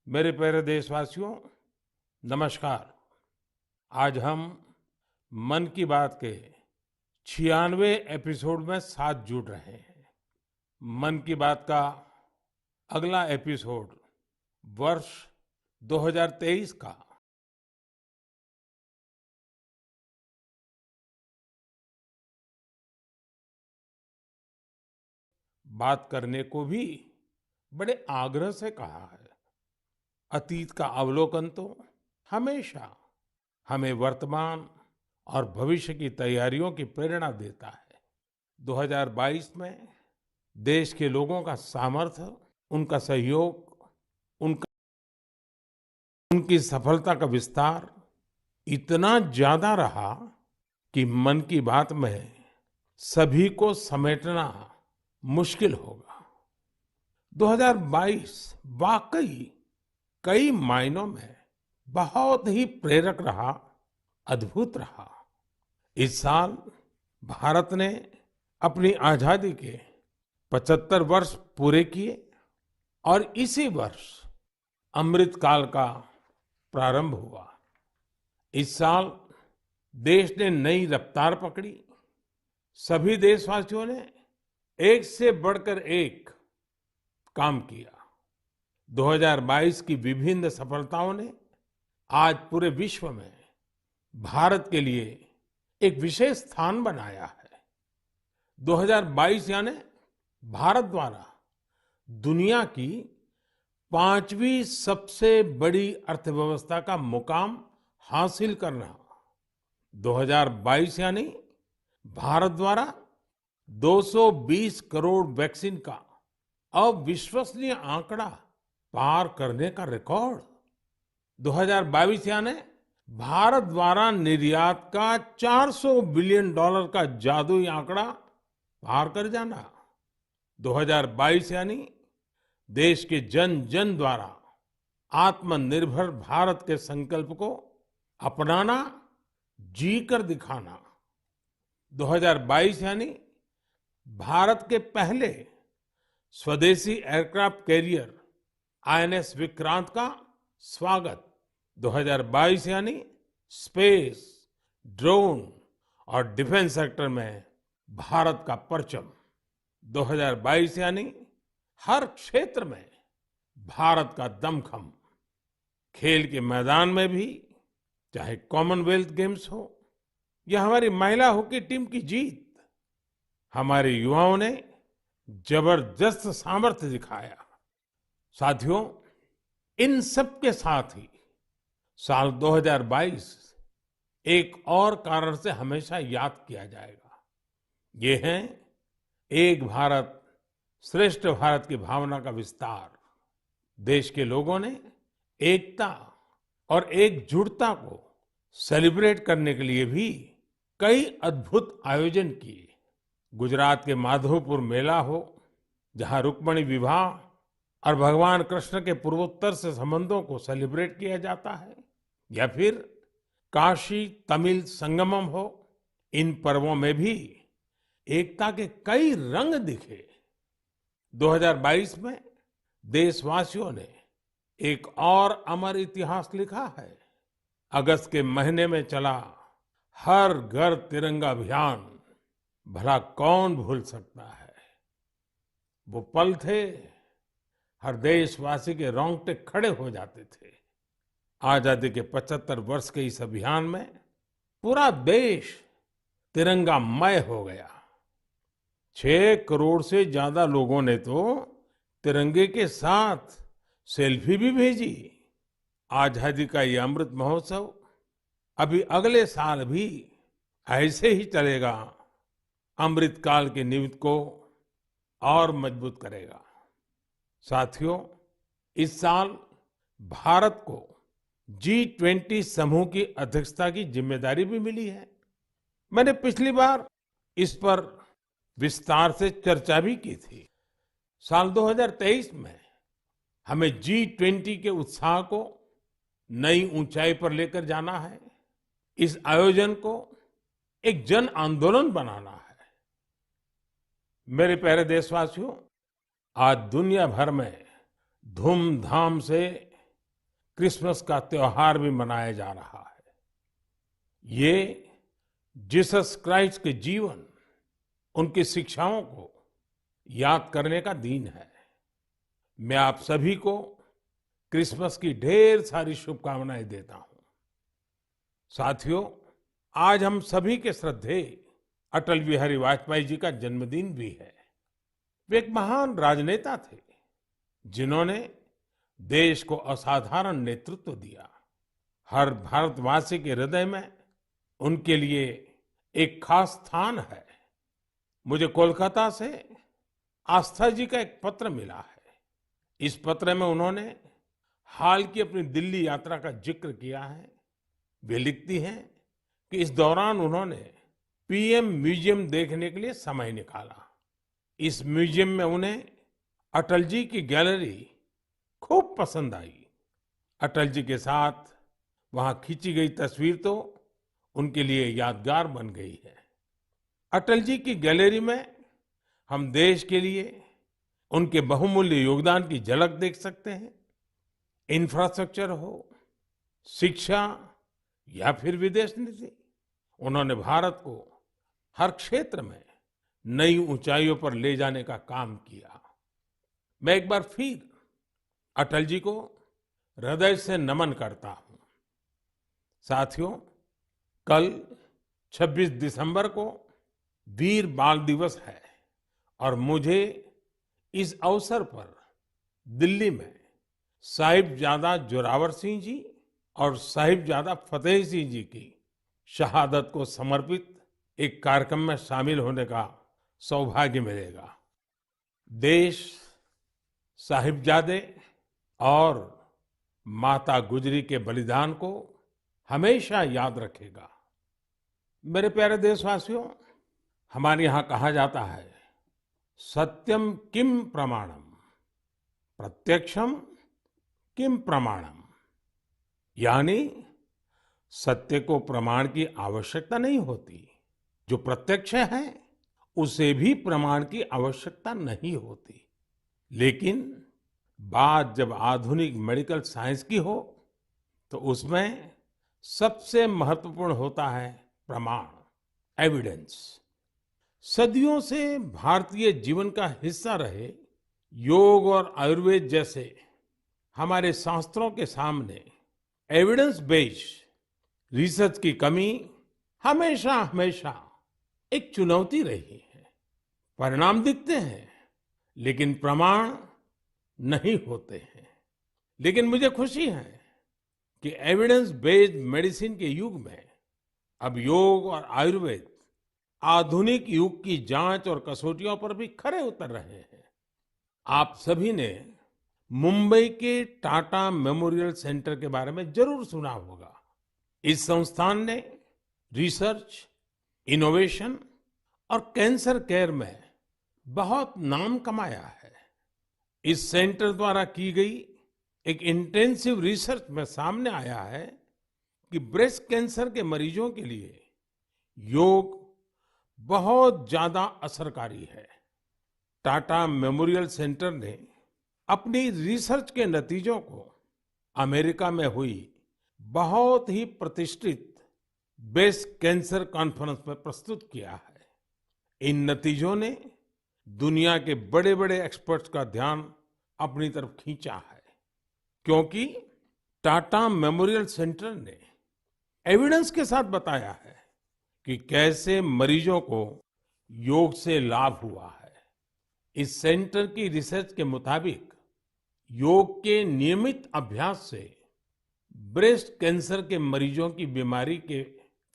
मेरे प्यारे देशवासियों, नमस्कार। आज हम मन की बात के 96वें एपिसोड में साथ जुड़ रहे हैं। मन की बात का अगला एपिसोड वर्ष 2023 का बात करने को भी बड़े आग्रह से कहा है। अतीत का अवलोकन तो हमेशा हमें वर्तमान और भविष्य की तैयारियों की प्रेरणा देता है। 2022 में देश के लोगों का सामर्थ्य, उनका सहयोग, उनका उनकी सफलता का विस्तार इतना ज्यादा रहा कि मन की बात में सभी को समेटना मुश्किल होगा। 2022 वाकई कई मायनों में बहुत ही प्रेरक रहा, अद्भुत रहा। इस साल भारत ने अपनी आजादी के 75 वर्ष पूरे किए और इसी वर्ष अमृत काल का प्रारंभ हुआ। इस साल देश ने नई रफ्तार पकड़ी। सभी देशवासियों ने एक से बढ़कर एक काम किया। 2022 की विभिन्न सफलताओं ने आज पूरे विश्व में भारत के लिए एक विशेष स्थान बनाया है। 2022 यानी भारत द्वारा दुनिया की 5वीं सबसे बड़ी अर्थव्यवस्था का मुकाम हासिल करना। 2022 यानी भारत द्वारा 220 करोड़ वैक्सीन का अविश्वसनीय आंकड़ा पार करने का रिकॉर्ड। 2022 यानी भारत द्वारा निर्यात का $400 बिलियन का जादुई आंकड़ा पार कर जाना। 2022 यानी देश के जन जन द्वारा आत्मनिर्भर भारत के संकल्प को अपनाना, जी कर दिखाना। 2022 यानी भारत के पहले स्वदेशी एयरक्राफ्ट कैरियर आईएनएस विक्रांत का स्वागत। 2022 यानी स्पेस, ड्रोन और डिफेंस सेक्टर में भारत का परचम। 2022 यानी हर क्षेत्र में भारत का दमखम। खेल के मैदान में भी, चाहे कॉमनवेल्थ गेम्स हो या हमारी महिला हॉकी टीम की जीत, हमारे युवाओं ने जबरदस्त सामर्थ्य दिखाया। साथियों, इन सब के साथ ही साल 2022 एक और कारण से हमेशा याद किया जाएगा। ये है एक भारत श्रेष्ठ भारत की भावना का विस्तार। देश के लोगों ने एकता और एकजुटता को सेलिब्रेट करने के लिए भी कई अद्भुत आयोजन किए। गुजरात के माधवपुर मेला हो, जहां रुक्मिणी विवाह और भगवान कृष्ण के पूर्वोत्तर से संबंधों को सेलिब्रेट किया जाता है, या फिर काशी तमिल संगमम हो, इन पर्वों में भी एकता के कई रंग दिखे। 2022 में देशवासियों ने एक और अमर इतिहास लिखा है। अगस्त के महीने में चला हर घर तिरंगा अभियान, भला कौन भूल सकता है। वो पल थे, हर देशवासी के रोंगटे खड़े हो जाते थे। आजादी के 75 वर्ष के इस अभियान में पूरा देश तिरंगामय हो गया। 6 करोड़ से ज्यादा लोगों ने तो तिरंगे के साथ सेल्फी भी भेजी। आजादी का ये अमृत महोत्सव अभी अगले साल भी ऐसे ही चलेगा, अमृत काल की नींव को और मजबूत करेगा। साथियों, इस साल भारत को G20 समूह की अध्यक्षता की जिम्मेदारी भी मिली है। मैंने पिछली बार इस पर विस्तार से चर्चा भी की थी। साल 2023 में हमें G20 के उत्साह को नई ऊंचाई पर लेकर जाना है। इस आयोजन को एक जन आंदोलन बनाना है। मेरे प्यारे देशवासियों, आज दुनिया भर में धूमधाम से क्रिसमस का त्योहार भी मनाया जा रहा है। ये जीसस क्राइस्ट के जीवन, उनकी शिक्षाओं को याद करने का दिन है। मैं आप सभी को क्रिसमस की ढेर सारी शुभकामनाएं देता हूं। साथियों, आज हम सभी के श्रद्धेय अटल बिहारी वाजपेयी जी का जन्मदिन भी है। वे एक महान राजनेता थे, जिन्होंने देश को असाधारण नेतृत्व दिया। हर भारतवासी के हृदय में उनके लिए एक खास स्थान है। मुझे कोलकाता से आस्था जी का एक पत्र मिला है। इस पत्र में उन्होंने हाल की अपनी दिल्ली यात्रा का जिक्र किया है। वे लिखती हैं कि इस दौरान उन्होंने पीएम म्यूजियम देखने के लिए समय निकाला। इस म्यूजियम में उन्हें अटल जी की गैलरी खूब पसंद आई। अटल जी के साथ वहां खींची गई तस्वीर तो उनके लिए यादगार बन गई है। अटल जी की गैलरी में हम देश के लिए उनके बहुमूल्य योगदान की झलक देख सकते हैं। इंफ्रास्ट्रक्चर हो, शिक्षा या फिर विदेश नीति, उन्होंने भारत को हर क्षेत्र में नई ऊंचाइयों पर ले जाने का काम किया। मैं एक बार फिर अटल जी को हृदय से नमन करता हूं। साथियों, कल 26 दिसंबर को वीर बाल दिवस है और मुझे इस अवसर पर दिल्ली में साहिबजादा जोरावर सिंह जी और साहिबजादा फतेह सिंह जी की शहादत को समर्पित एक कार्यक्रम में शामिल होने का सौभाग्य मिलेगा। देश साहिबजादे और माता गुजरी के बलिदान को हमेशा याद रखेगा। मेरे प्यारे देशवासियों, हमारे यहाँ कहा जाता है, सत्यम किम प्रमाणम, प्रत्यक्षम किम प्रमाणम। यानी सत्य को प्रमाण की आवश्यकता नहीं होती, जो प्रत्यक्ष है उसे भी प्रमाण की आवश्यकता नहीं होती। लेकिन बात जब आधुनिक मेडिकल साइंस की हो तो उसमें सबसे महत्वपूर्ण होता है प्रमाण, एविडेंस। सदियों से भारतीय जीवन का हिस्सा रहे योग और आयुर्वेद जैसे हमारे शास्त्रों के सामने एविडेंस बेस्ड रिसर्च की कमी हमेशा हमेशा एक चुनौती रही है। परिणाम दिखते हैं लेकिन प्रमाण नहीं होते हैं। लेकिन मुझे खुशी है कि एविडेंस बेस्ड मेडिसिन के युग में अब योग और आयुर्वेद आधुनिक युग की जांच और कसौटियों पर भी खरे उतर रहे हैं। आप सभी ने मुंबई के टाटा मेमोरियल सेंटर के बारे में जरूर सुना होगा। इस संस्थान ने रिसर्च, इनोवेशन और कैंसर केयर में बहुत नाम कमाया है। इस सेंटर द्वारा की गई एक इंटेंसिव रिसर्च में सामने आया है कि ब्रेस्ट कैंसर के मरीजों के लिए योग बहुत ज्यादा असरकारी है। टाटा मेमोरियल सेंटर ने अपनी रिसर्च के नतीजों को अमेरिका में हुई बहुत ही प्रतिष्ठित ब्रेस्ट कैंसर कॉन्फ्रेंस में प्रस्तुत किया है। इन नतीजों ने दुनिया के बड़े-बड़े एक्सपर्ट्स का ध्यान अपनी तरफ खींचा है, क्योंकि टाटा मेमोरियल सेंटर ने एविडेंस के साथ बताया है कि कैसे मरीजों को योग से लाभ हुआ है। इस सेंटर की रिसर्च के मुताबिक योग के नियमित अभ्यास से ब्रेस्ट कैंसर के मरीजों की बीमारी के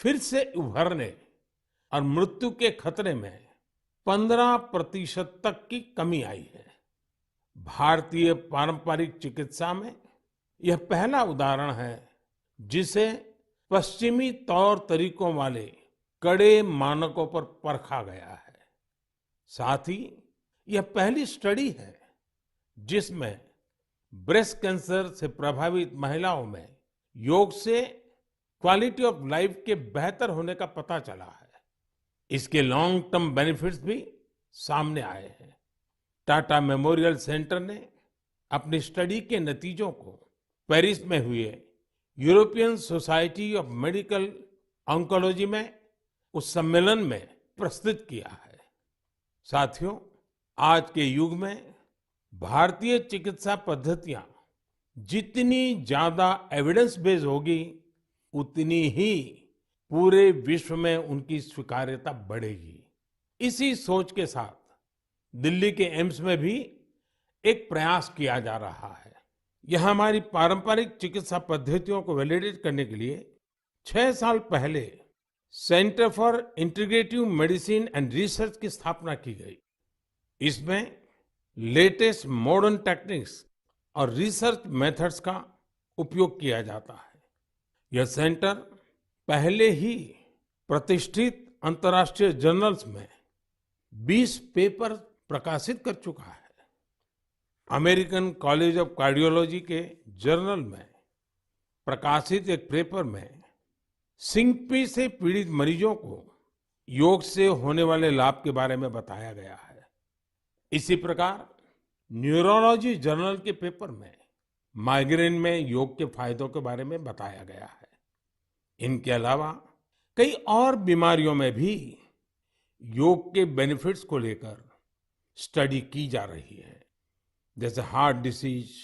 फिर से उभरने और मृत्यु के खतरे में 15% तक की कमी आई है। भारतीय पारंपरिक चिकित्सा में यह पहला उदाहरण है जिसे पश्चिमी तौर तरीकों वाले कड़े मानकों पर परखा गया है। साथ ही यह पहली स्टडी है जिसमें ब्रेस्ट कैंसर से प्रभावित महिलाओं में योग से क्वालिटी ऑफ लाइफ के बेहतर होने का पता चला है। इसके लॉन्ग टर्म बेनिफिट्स भी सामने आए हैं। टाटा मेमोरियल सेंटर ने अपनी स्टडी के नतीजों को पेरिस में हुए European society of medical oncology में उस सम्मेलन में प्रस्तुत किया है। साथियों, आज के युग में भारतीय चिकित्सा पद्धतियां जितनी ज्यादा एविडेंस बेस्ड होगी, उतनी ही पूरे विश्व में उनकी स्वीकार्यता बढ़ेगी। इसी सोच के साथ दिल्ली के एम्स में भी एक प्रयास किया जा रहा है। यहाँ हमारी पारंपरिक चिकित्सा पद्धतियों को वैलिडेट करने के लिए 6 साल पहले centre for integrative medicine and research की स्थापना की गई। इसमें लेटेस्ट मॉडर्न टेक्निक्स और रिसर्च मेथड्स का उपयोग किया जाता है। यह सेंटर पहले ही प्रतिष्ठित अंतर्राष्ट्रीय जर्नल्स में 20 पेपर प्रकाशित कर चुका है। अमेरिकन कॉलेज ऑफ कार्डियोलॉजी के जर्नल में प्रकाशित एक पेपर में सिंकपी से पीड़ित मरीजों को योग से होने वाले लाभ के बारे में बताया गया है। इसी प्रकार न्यूरोलॉजी जर्नल के पेपर में माइग्रेन में योग के फायदों के बारे में बताया गया है। इनके अलावा कई और बीमारियों में भी योग के बेनिफिट्स को लेकर स्टडी की जा रही है, जैसे heart disease,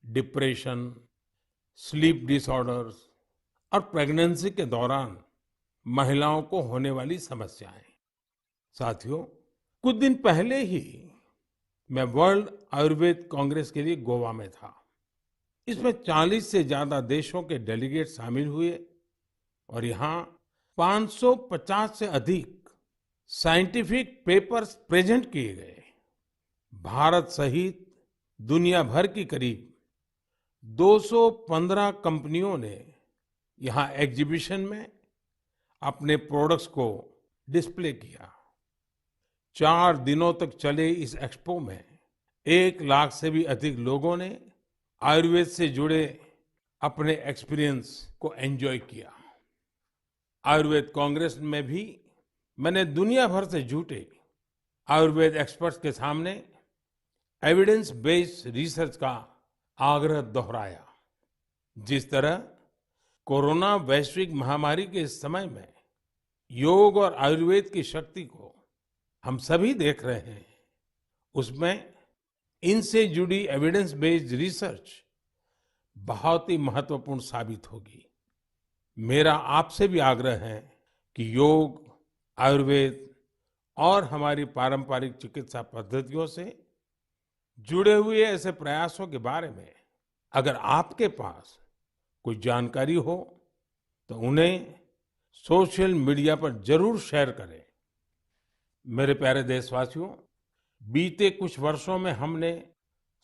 depression, sleep disorders और प्रेगनेंसी के दौरान महिलाओं को होने वाली समस्याएं। साथियों, कुछ दिन पहले ही मैं वर्ल्ड आयुर्वेद कांग्रेस के लिए गोवा में था। इसमें 40 से ज्यादा देशों के डेलीगेट शामिल हुए और यहाँ 550 से अधिक साइंटिफिक पेपर्स प्रेजेंट किए गए। भारत सहित दुनिया भर की करीब 215 कंपनियों ने यहाँ एग्जीबिशन में अपने प्रोडक्ट्स को डिस्प्ले किया। 4 दिनों तक चले इस एक्सपो में 1 लाख से भी अधिक लोगों ने आयुर्वेद से जुड़े अपने एक्सपीरियंस को एंजॉय किया। आयुर्वेद कांग्रेस में भी मैंने दुनिया भर से जुटे आयुर्वेद एक्सपर्ट्स के सामने एविडेंस बेस्ड रिसर्च का आग्रह दोहराया। जिस तरह कोरोना वैश्विक महामारी के इस समय में योग और आयुर्वेद की शक्ति को हम सभी देख रहे हैं, उसमें इनसे जुड़ी एविडेंस बेस्ड रिसर्च बहुत ही महत्वपूर्ण साबित होगी। मेरा आपसे भी आग्रह है कि योग, आयुर्वेद और हमारी पारंपरिक चिकित्सा पद्धतियों से जुड़े हुए ऐसे प्रयासों के बारे में अगर आपके पास कोई जानकारी हो तो उन्हें सोशल मीडिया पर जरूर शेयर करें। मेरे प्यारे देशवासियों, बीते कुछ वर्षों में हमने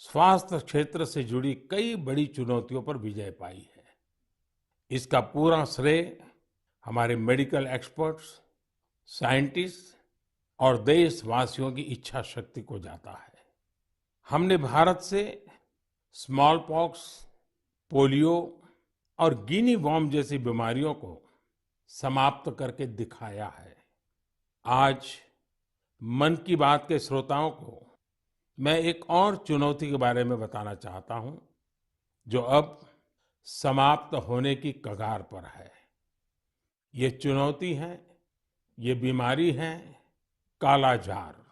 स्वास्थ्य क्षेत्र से जुड़ी कई बड़ी चुनौतियों पर विजय पाई है। इसका पूरा श्रेय हमारे मेडिकल एक्सपर्ट्स, साइंटिस्ट और देशवासियों की इच्छा शक्ति को जाता है। हमने भारत से स्मॉल पॉक्स, पोलियो और गिनी वॉर्म जैसी बीमारियों को समाप्त करके दिखाया है। आज मन की बात के श्रोताओं को मैं एक और चुनौती के बारे में बताना चाहता हूं, जो अब समाप्त होने की कगार पर है। ये चुनौती है, ये बीमारी है कालाजार।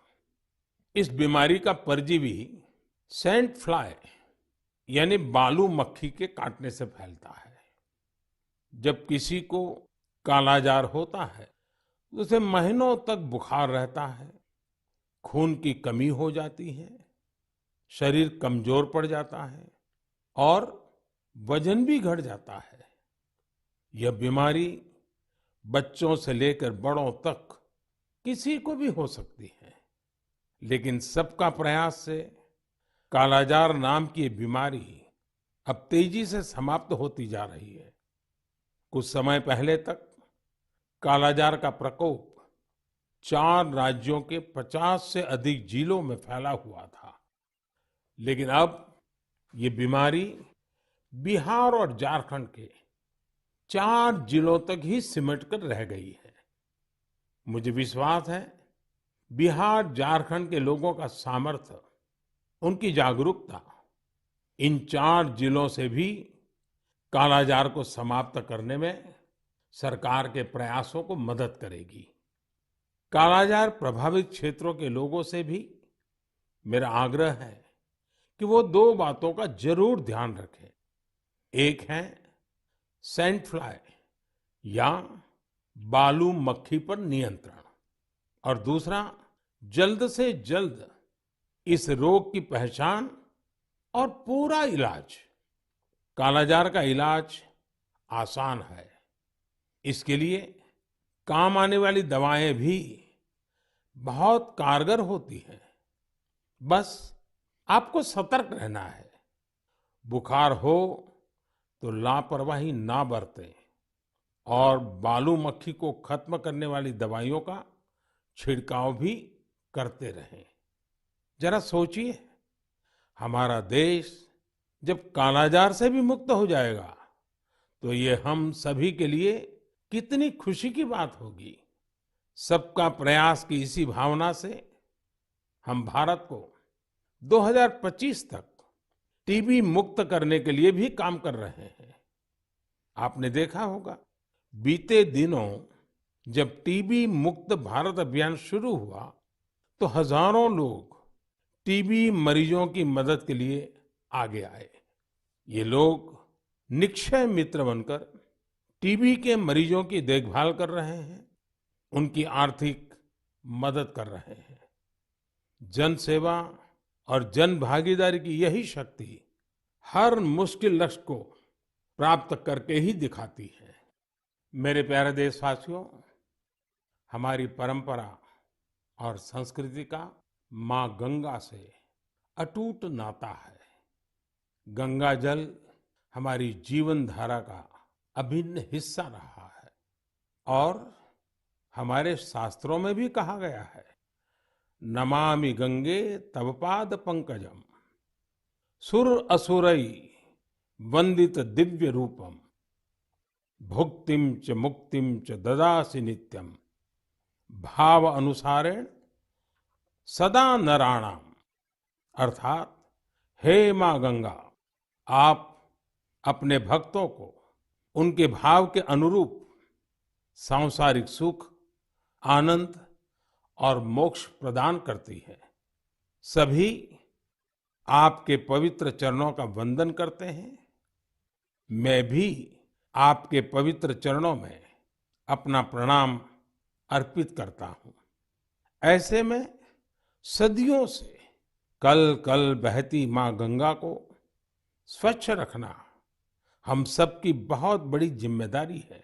इस बीमारी का परजीवी सैंड फ्लाई यानी बालू मक्खी के काटने से फैलता है। जब किसी को कालाजार होता है तो उसे महीनों तक बुखार रहता है, खून की कमी हो जाती है, शरीर कमजोर पड़ जाता है और वजन भी घट जाता है। यह बीमारी बच्चों से लेकर बड़ों तक किसी को भी हो सकती है, लेकिन सबका प्रयास से कालाजार नाम की ये बीमारी अब तेजी से समाप्त होती जा रही है। कुछ समय पहले तक कालाजार का प्रकोप 4 राज्यों के 50 से अधिक जिलों में फैला हुआ था, लेकिन अब ये बीमारी बिहार और झारखंड के 4 जिलों तक ही सिमट कर रह गई है। मुझे विश्वास है बिहार, झारखंड के लोगों का सामर्थ्य, उनकी जागरूकता इन 4 जिलों से भी कालाजार को समाप्त करने में सरकार के प्रयासों को मदद करेगी। कालाजार प्रभावित क्षेत्रों के लोगों से भी मेरा आग्रह है कि वो 2 बातों का जरूर ध्यान रखें। एक है सैंड फ्लाई या बालू मक्खी पर नियंत्रण और दूसरा जल्द से जल्द इस रोग की पहचान और पूरा इलाज। कालाजार का इलाज आसान है। इसके लिए काम आने वाली दवाएं भी बहुत कारगर होती हैं। बस आपको सतर्क रहना है। बुखार हो तो लापरवाही ना बरतें और बालू मक्खी को खत्म करने वाली दवाइयों का छिड़काव भी करते रहें। जरा सोचिए, हमारा देश जब कालाजार से भी मुक्त हो जाएगा तो ये हम सभी के लिए कितनी खुशी की बात होगी। सबका प्रयास की इसी भावना से हम भारत को 2025 तक टीबी मुक्त करने के लिए भी काम कर रहे हैं। आपने देखा होगा, बीते दिनों जब टीबी मुक्त भारत अभियान शुरू हुआ तो हजारों लोग टीबी मरीजों की मदद के लिए आगे आए। ये लोग निक्षय मित्र बनकर टीबी के मरीजों की देखभाल कर रहे हैं, उनकी आर्थिक मदद कर रहे हैं। जन सेवा और जन भागीदारी की यही शक्ति हर मुश्किल लक्ष्य को प्राप्त करके ही दिखाती है। मेरे प्यारे देशवासियों, हमारी परंपरा और संस्कृति का माँ गंगा से अटूट नाता है। गंगा जल हमारी जीवन धारा का अभिन्न हिस्सा रहा है और हमारे शास्त्रों में भी कहा गया है, नमामि गंगे तव पाद पंकजम सुर असुरई वंदित दिव्य रूपम भुक्तिम च मुक्तिम च ददासि नित्यम भाव अनुसारेण सदा नराणाम। अर्थात, हे माँ गंगा, आप अपने भक्तों को उनके भाव के अनुरूप सांसारिक सुख, आनंद और मोक्ष प्रदान करती है। सभी आपके पवित्र चरणों का वंदन करते हैं। मैं भी आपके पवित्र चरणों में अपना प्रणाम अर्पित करता हूं। ऐसे में सदियों से कल कल बहती मां गंगा को स्वच्छ रखना हम सबकी बहुत बड़ी जिम्मेदारी है।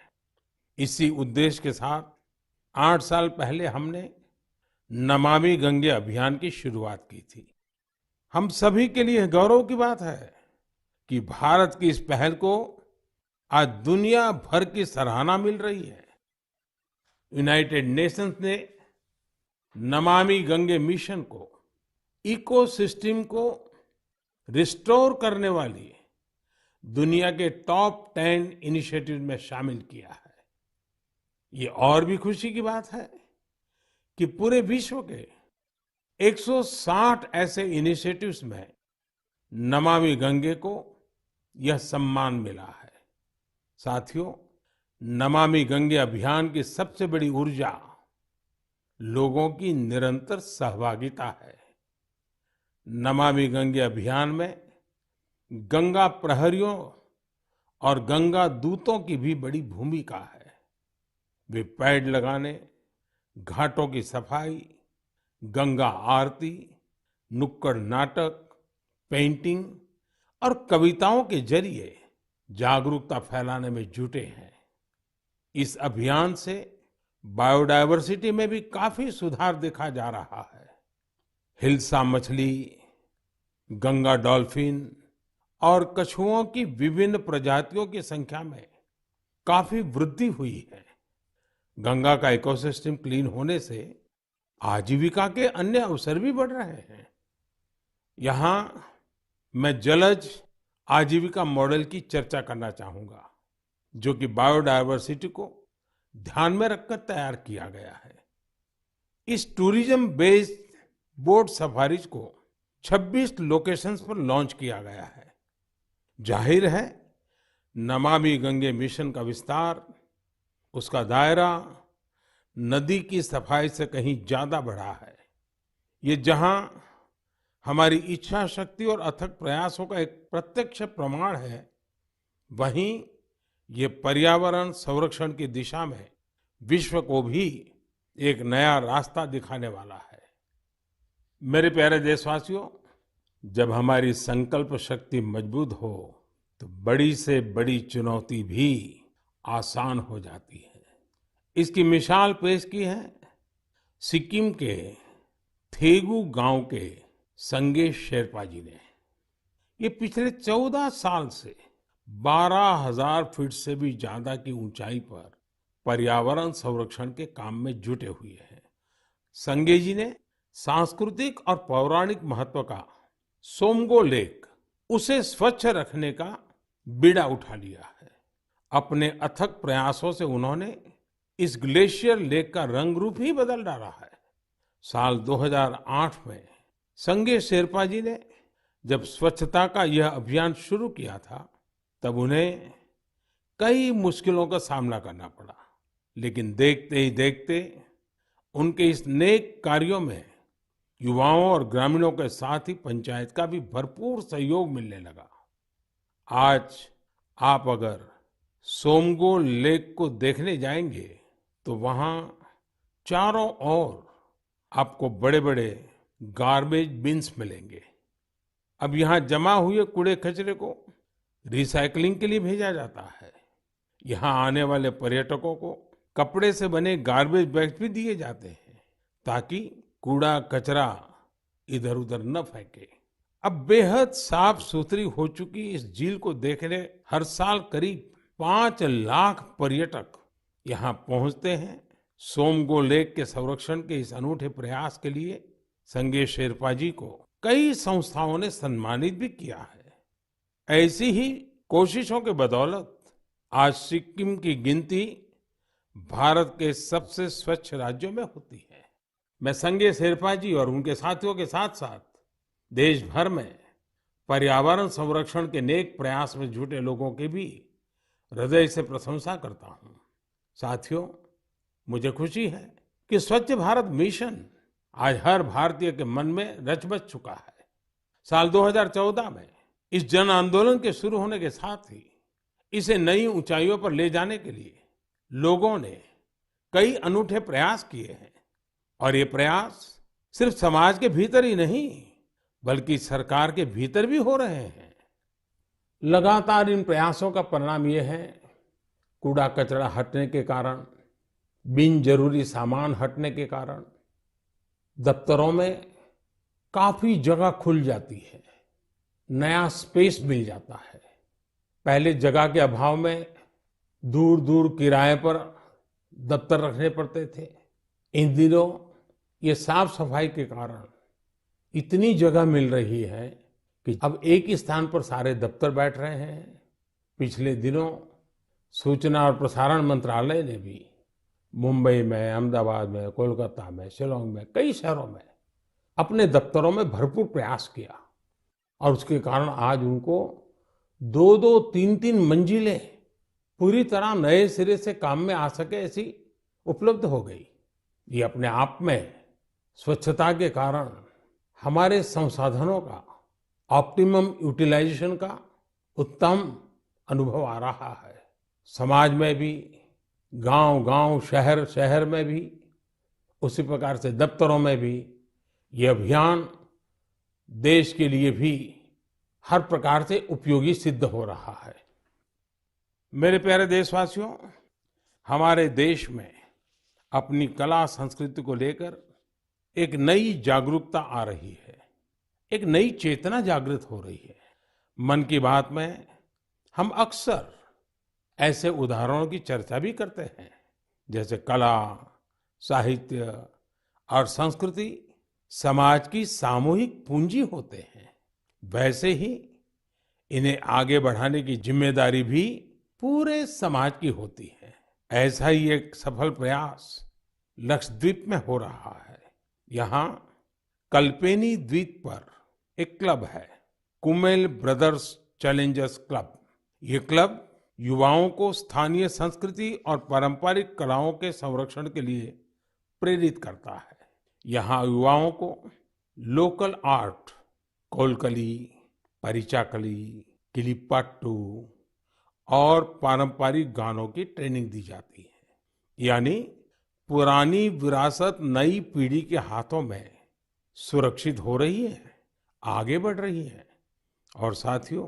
इसी उद्देश्य के साथ 8 साल पहले हमने नमामि गंगे अभियान की शुरुआत की थी। हम सभी के लिए गौरव की बात है कि भारत की इस पहल को आज दुनिया भर की सराहना मिल रही है। यूनाइटेड नेशंस ने नमामि गंगे मिशन को इकोसिस्टम को रिस्टोर करने वाली दुनिया के टॉप 10 इनिशिएटिव में शामिल किया है। ये और भी खुशी की बात है कि पूरे विश्व के 160 ऐसे इनिशिएटिव्स में नमामि गंगे को यह सम्मान मिला है। साथियों, नमामि गंगे अभियान की सबसे बड़ी ऊर्जा लोगों की निरंतर सहभागिता है। नमामि गंगे अभियान में गंगा प्रहरियों और गंगा दूतों की भी बड़ी भूमिका है। वे पेड़ लगाने, घाटों की सफाई, गंगा आरती, नुक्कड़ नाटक, पेंटिंग और कविताओं के जरिए जागरूकता फैलाने में जुटे हैं। इस अभियान से बायोडायवर्सिटी में भी काफी सुधार देखा जा रहा है। हिल्सा मछली, गंगा डॉल्फिन और कछुओं की विभिन्न प्रजातियों की संख्या में काफी वृद्धि हुई है। गंगा का इकोसिस्टम क्लीन होने से आजीविका के अन्य अवसर भी बढ़ रहे हैं। यहाँ मैं जलज आजीविका मॉडल की चर्चा करना चाहूंगा, जो कि बायोडायवर्सिटी को ध्यान में रखकर तैयार किया गया है। इस टूरिज्म बेस्ड बोट सफारीज को 26 लोकेशंस पर लॉन्च किया गया है। जाहिर है, नमामि गंगे मिशन का विस्तार, उसका दायरा नदी की सफाई से कहीं ज्यादा बढ़ा है। ये जहां हमारी इच्छा शक्ति और अथक प्रयासों का एक प्रत्यक्ष प्रमाण है, वहीं ये पर्यावरण संरक्षण की दिशा में विश्व को भी एक नया रास्ता दिखाने वाला है। मेरे प्यारे देशवासियों, जब हमारी संकल्प शक्ति मजबूत हो तो बड़ी से बड़ी चुनौती भी आसान हो जाती है। इसकी मिसाल पेश की है सिक्किम के थेगू गांव के संगे शेरपा जी ने। ये पिछले 14 साल से 12,000 फीट से भी ज्यादा की ऊंचाई पर पर्यावरण संरक्षण के काम में जुटे हुए हैं। संगे जी ने सांस्कृतिक और पौराणिक महत्व का सोमगो लेक, उसे स्वच्छ रखने का बीड़ा उठा लिया है। अपने अथक प्रयासों से उन्होंने इस ग्लेशियर लेक का रंग रूप ही बदल डाला है। साल 2008 में संगे शेरपा जी ने जब स्वच्छता का यह अभियान शुरू किया था, तब उन्हें कई मुश्किलों का सामना करना पड़ा, लेकिन देखते ही देखते उनके इस नेक कार्यों में युवाओं और ग्रामीणों के साथ ही पंचायत का भी भरपूर सहयोग मिलने लगा। आज आप अगर सोमगो लेक को देखने जाएंगे तो वहां चारों ओर आपको बड़े-बड़े गार्बेज बिन्स मिलेंगे। अब यहाँ जमा हुए कूड़े कचरे को रिसाइकलिंग के लिए भेजा जाता है। यहाँ आने वाले पर्यटकों को कपड़े से बने गार्बेज बैग्स भी दिए जाते हैं, ताकि कूड़ा कचरा इधर उधर न फेंके। अब बेहद साफ सुथरी हो चुकी इस झील को देखने हर साल करीब 5 लाख पर्यटक यहाँ पहुंचते हैं। सोमगो लेक के संरक्षण के इस अनूठे प्रयास के लिए संगे शेरपा जी को कई संस्थाओं ने सम्मानित भी किया है। ऐसी ही कोशिशों के बदौलत आज सिक्किम की गिनती भारत के सबसे स्वच्छ राज्यों में होती है। मैं संगे शेरपा जी और उनके साथियों के साथ साथ देश भर में पर्यावरण संरक्षण के नेक प्रयास में जुटे लोगों की भी हृदय से प्रशंसा करता हूं। साथियों, मुझे खुशी है कि स्वच्छ भारत मिशन आज हर भारतीय के मन में रच बस चुका है। साल 2014 में इस जन आंदोलन के शुरू होने के साथ ही इसे नई ऊंचाइयों पर ले जाने के लिए लोगों ने कई अनूठे प्रयास किए हैं। और ये प्रयास सिर्फ समाज के भीतर ही नहीं, बल्कि सरकार के भीतर भी हो रहे हैं। लगातार इन प्रयासों का परिणाम ये है, कूड़ा कचरा हटने के कारण, बिन जरूरी सामान हटने के कारण दफ्तरों में काफी जगह खुल जाती है, नया स्पेस मिल जाता है। पहले जगह के अभाव में दूर दूर किराए पर दफ्तर रखने पड़ते थे। इन दिनों ये साफ सफाई के कारण इतनी जगह मिल रही है कि अब एक ही स्थान पर सारे दफ्तर बैठ रहे हैं। पिछले दिनों सूचना और प्रसारण मंत्रालय ने भी मुंबई में, अहमदाबाद में, कोलकाता में, शिलांग में, कई शहरों में अपने दफ्तरों में भरपूर प्रयास किया और उसके कारण आज उनको 2-2, 3-3 मंजिलें पूरी तरह नए सिरे से काम में आ सके ऐसी उपलब्ध हो गई। ये अपने आप में स्वच्छता के कारण हमारे संसाधनों का ऑप्टिमम यूटिलाइजेशन का उत्तम अनुभव आ रहा है। समाज में भी, गांव-गांव, शहर-शहर में भी, उसी प्रकार से दफ्तरों में भी ये अभियान देश के लिए भी हर प्रकार से उपयोगी सिद्ध हो रहा है। मेरे प्यारे देशवासियों, हमारे देश में अपनी कला संस्कृति को लेकर एक नई जागरूकता आ रही है, एक नई चेतना जागृत हो रही है। मन की बात में हम अक्सर ऐसे उदाहरणों की चर्चा भी करते हैं, जैसे कला, साहित्य और संस्कृति समाज की सामूहिक पूंजी होते हैं। वैसे ही इन्हें आगे बढ़ाने की जिम्मेदारी भी पूरे समाज की होती है। ऐसा ही एक सफल प्रयास लक्षद्वीप में हो रहा है। यहाँ कल्पेनी द्वीप पर एक क्लब है, कुमेल ब्रदर्स चैलेंजर्स क्लब। ये क्लब युवाओं को स्थानीय संस्कृति और पारंपरिक कलाओं के संरक्षण के लिए प्रेरित करता है। यहाँ युवाओं को लोकल आर्ट, कोलकली, परिचाकली, किलिप्पाट्टू और पारंपरिक गानों की ट्रेनिंग दी जाती है। यानी पुरानी विरासत नई पीढ़ी के हाथों में सुरक्षित हो रही है, आगे बढ़ रही है। और साथियों,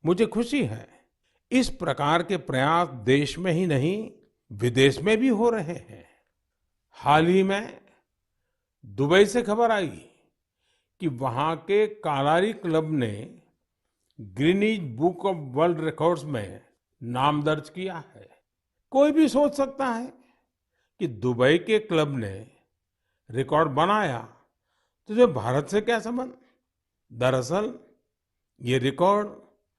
मुझे खुशी है इस प्रकार के प्रयास देश में ही नहीं, विदेश में भी हो रहे हैं। हाल ही में दुबई से खबर आई कि वहां के कालारी क्लब ने Guinness book of world records में नाम दर्ज किया है। कोई भी सोच सकता है कि दुबई के क्लब ने रिकॉर्ड बनाया तो जो भारत से क्या संबंध। दरअसल ये रिकॉर्ड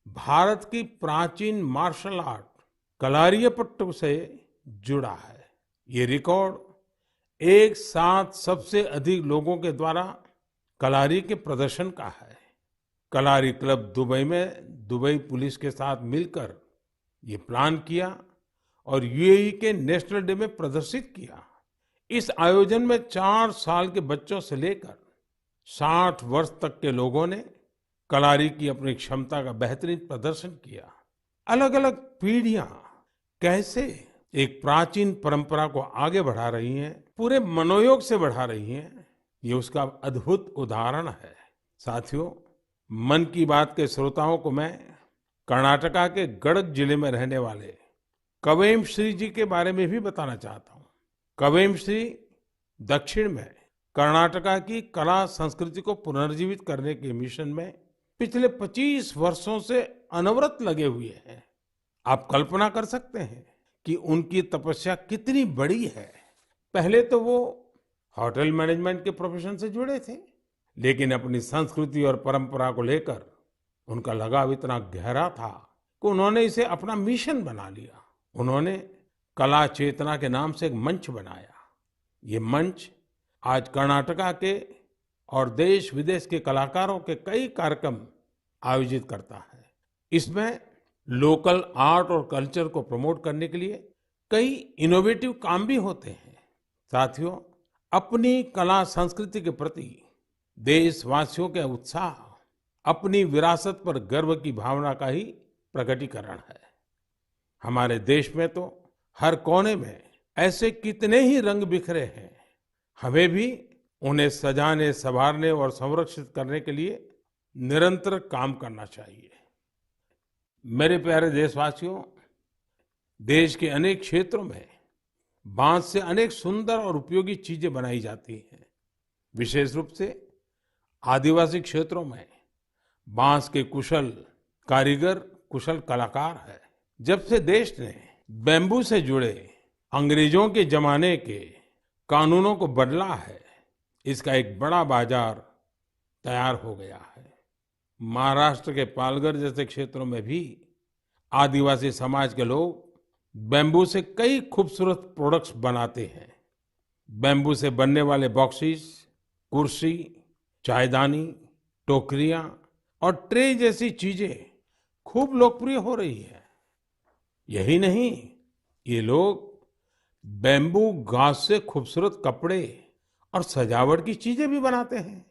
भारत की प्राचीन मार्शल आर्ट कलारियपट्टू से जुड़ा है। ये रिकॉर्ड एक साथ सबसे अधिक लोगों के द्वारा कलारी के प्रदर्शन का है। कलारी क्लब दुबई में दुबई पुलिस के साथ मिलकर ये प्लान किया और यूएई के नेशनल डे में प्रदर्शित किया। इस आयोजन में 4 साल के बच्चों से लेकर 60 वर्ष तक के लोगों ने कलारी की अपनी क्षमता का बेहतरीन प्रदर्शन किया। अलग अलग पीढ़ियां कैसे एक प्राचीन परंपरा को आगे बढ़ा रही हैं, पूरे मनोयोग से बढ़ा रही हैं, ये उसका अद्भुत उदाहरण है। साथियों, मन की बात के श्रोताओं को मैं कर्नाटका के गडक जिले में रहने वाले कवेम श्री जी के बारे में भी बताना चाहता हूँ। कवेम श्री दक्षिण में कर्नाटका की कला संस्कृति को पुनर्जीवित करने के मिशन में पिछले 25 वर्षों से अनवरत लगे हुए हैं। आप कल्पना कर सकते हैं कि उनकी तपस्या कितनी बड़ी है। पहले तो वो होटल मैनेजमेंट के प्रोफेशन से जुड़े थे, लेकिन अपनी संस्कृति और परंपरा को लेकर उनका लगाव इतना गहरा था कि उन्होंने इसे अपना मिशन बना लिया। उन्होंने कला चेतना के नाम से एक मंच बनाया। ये मंच आज कर्नाटका के और देश विदेश के कलाकारों के कई कार्यक्रम आयोजित करता है। इसमें लोकल आर्ट और कल्चर को प्रमोट करने के लिए कई इनोवेटिव काम भी होते हैं। साथियों, अपनी कला संस्कृति के प्रति देशवासियों के उत्साह अपनी विरासत पर गर्व की भावना का ही प्रकटीकरण है। हमारे देश में तो हर कोने में ऐसे कितने ही रंग बिखरे हैं। हमें भी उन्हें सजाने, संवारने और संरक्षित करने के लिए निरंतर काम करना चाहिए। मेरे प्यारे देशवासियों, देश के अनेक क्षेत्रों में बांस से अनेक सुंदर और उपयोगी चीजें बनाई जाती हैं। विशेष रूप से आदिवासी क्षेत्रों में बांस के कुशल कारीगर कुशल कलाकार है। जब से देश ने बैम्बू से जुड़े अंग्रेजों के जमाने के कानूनों को बदला है, इसका एक बड़ा बाजार तैयार हो गया है। महाराष्ट्र के पालघर जैसे क्षेत्रों में भी आदिवासी समाज के लोग बैम्बू से कई खूबसूरत प्रोडक्ट्स बनाते हैं। बैम्बू से बनने वाले बॉक्सेस, कुर्सी, चायदानी, टोकरियां और ट्रे जैसी चीजें खूब लोकप्रिय हो रही है। यही नहीं, ये लोग बैम्बू घास से खूबसूरत कपड़े और सजावट की चीजें भी बनाते हैं।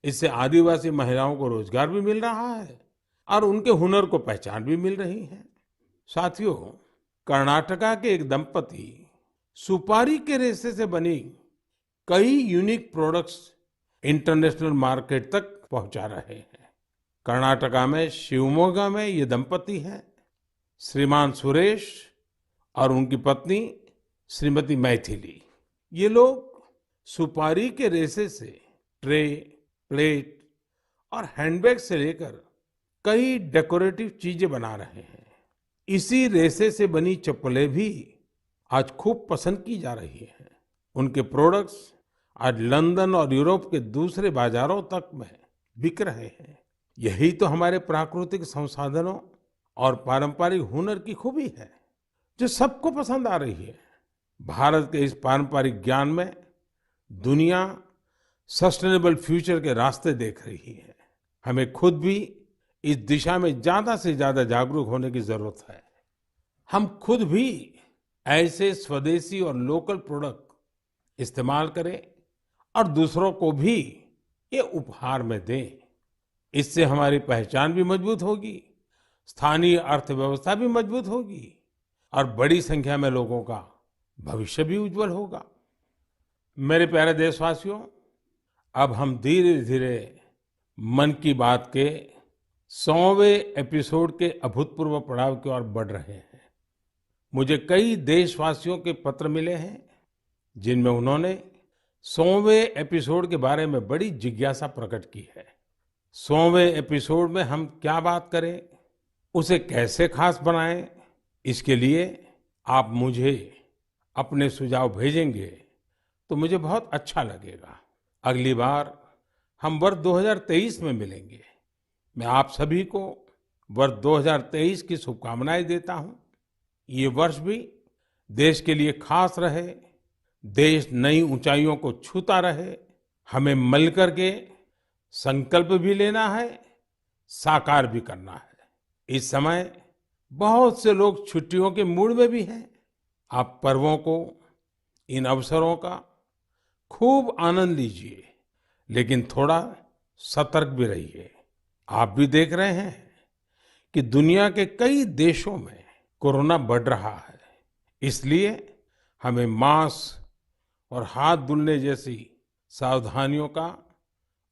इससे आदिवासी महिलाओं को रोजगार भी मिल रहा है और उनके हुनर को पहचान भी मिल रही है। साथियों, कर्नाटका के एक दंपति सुपारी के रेशे से बनी कई यूनिक प्रोडक्ट्स इंटरनेशनल मार्केट तक पहुंचा रहे हैं। कर्नाटका में शिवमोगा में ये दंपति हैं, श्रीमान सुरेश और उनकी पत्नी श्रीमती मैथिली। ये लोग सुपारी के रेशे से ट्रे, प्लेट और हैंडबैग से लेकर कई डेकोरेटिव चीजें बना रहे हैं। इसी रेशे से बनी चप्पलें भी आज खूब पसंद की जा रही हैं। उनके प्रोडक्ट्स आज लंदन और यूरोप के दूसरे बाजारों तक में बिक रहे हैं। यही तो हमारे प्राकृतिक संसाधनों और पारंपरिक हुनर की खूबी है, जो सबको पसंद आ रही है। भारत के इस पारंपरिक ज्ञान में दुनिया सस्टेनेबल फ्यूचर के रास्ते देख रही है। हमें खुद भी इस दिशा में ज्यादा से ज्यादा जागरूक होने की जरूरत है। हम खुद भी ऐसे स्वदेशी और लोकल प्रोडक्ट इस्तेमाल करें और दूसरों को भी ये उपहार में दें। इससे हमारी पहचान भी मजबूत होगी, स्थानीय अर्थव्यवस्था भी मजबूत होगी और बड़ी संख्या में लोगों का भविष्य भी उज्जवल होगा। मेरे प्यारे देशवासियों, अब हम धीरे धीरे मन की बात के 100वें एपिसोड के अभूतपूर्व पड़ाव की ओर बढ़ रहे हैं। मुझे कई देशवासियों के पत्र मिले हैं जिनमें उन्होंने 100वें एपिसोड के बारे में बड़ी जिज्ञासा प्रकट की है। 100वें एपिसोड में हम क्या बात करें, उसे कैसे खास बनाएं, इसके लिए आप मुझे अपने सुझाव भेजेंगे तो मुझे बहुत अच्छा लगेगा। अगली बार हम वर्ष 2023 में मिलेंगे। मैं आप सभी को वर्ष 2023 की शुभकामनाएं देता हूं। ये वर्ष भी देश के लिए खास रहे, देश नई ऊंचाइयों को छूता रहे। हमें मिलकर के संकल्प भी लेना है, साकार भी करना है। इस समय बहुत से लोग छुट्टियों के मूड में भी हैं। आप पर्वों को, इन अवसरों का खूब आनंद लीजिए, लेकिन थोड़ा सतर्क भी रहिए। आप भी देख रहे हैं कि दुनिया के कई देशों में कोरोना बढ़ रहा है। इसलिए हमें मास्क और हाथ धुलने जैसी सावधानियों का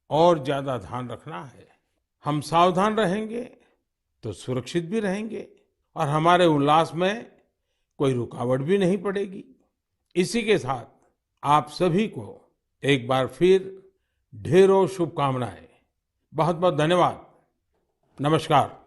और ज्यादा ध्यान रखना है। हम सावधान रहेंगे तो सुरक्षित भी रहेंगे और हमारे उल्लास में कोई रुकावट भी नहीं पड़ेगी। इसी के साथ आप सभी को एक बार फिर ढेरों शुभकामनाएं। बहुत बहुत धन्यवाद। नमस्कार।